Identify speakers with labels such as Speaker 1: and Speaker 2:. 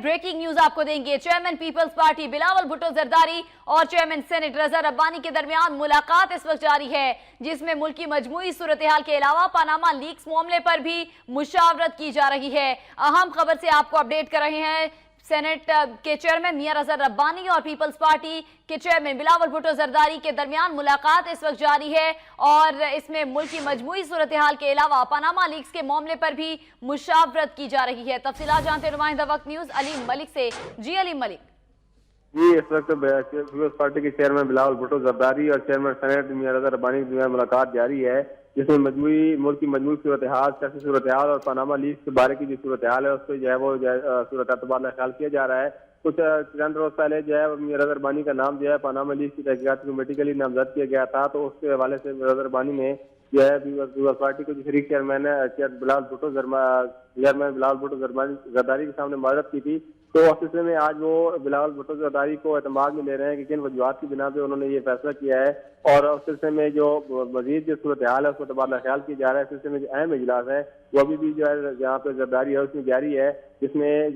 Speaker 1: Breaking news आपको देंगे। Chairman Peoples Party Bilawal Bhutto Zardari और चेयरमैन सेनेट रजा रब्बानी के दरमियान मुलाकात इस वक्त जारी है, जिसमें मुल्क की मजमूई सूरत हाल के अलावा पनामा लीक्स मामले पर भी मुशावरत की जा रही है। अहम खबर से आपको अपडेट कर रहे हैं। सेनेट के चेयरमैन मियां रजा रब्बानी और पीपल्स पार्टी के चेयरमैन बिलावल भुट्टो जरदारी के दरमियान मुलाकात इस वक्त जारी है और इसमें मुल्क की मजमूई सूरत हाल के अलावा पनामा लीक्स के मामले पर भी मुशावरत की जा रही है। तफसीलात जानते हैं नुमाइंदा वक्त न्यूज अलीम मलिक से। जी अलीम मलिक।
Speaker 2: जी, इस वक्त पीपल्स पार्टी के चेयरमैन बिलावल भुट्टो जरदारी और चेयरमैन सेनेट मियां रजा रब्बानी के दरमियान मुलाकात जारी है, जिसमें मुल्क की मजमूई सूरत हाल, सियासी सूरत हाल और पनामा लीक्स के बारे की जो सूरत हाल है उस पर जो है वो सूरत तबादला ख्याल किया जा रहा है। कुछ चंद रोज पहले जो है मियां रजा रब्बानी का नाम जो है पनामा लीक्स की तहकीकात कमेटी के लिए नामजद किया गया था, तो उसके हवाले से रजा रब्बानी ने जो है पीपल्स पार्टी के जो शरीक चेयरमैन है चेयरमैन बिलावल भुट्टो जरदारी के सामने माजरत की थी। तो उस सिलसिले में आज वो बिलावल भुट्टो जरदारी को एतमाद में ले रहे हैं कि किन वजूहात की बिना पे उन्होंने ये फैसला किया है, और उस सिलसिले में जो मजीद जो सूरत हाल है उसको तबादला ख्याल किया जा रहा है। इस सिलसिले में जो अहम इजलास है वो अभी भी जो है जहाँ पे जरदारी है उसमें जारी है, जिसमें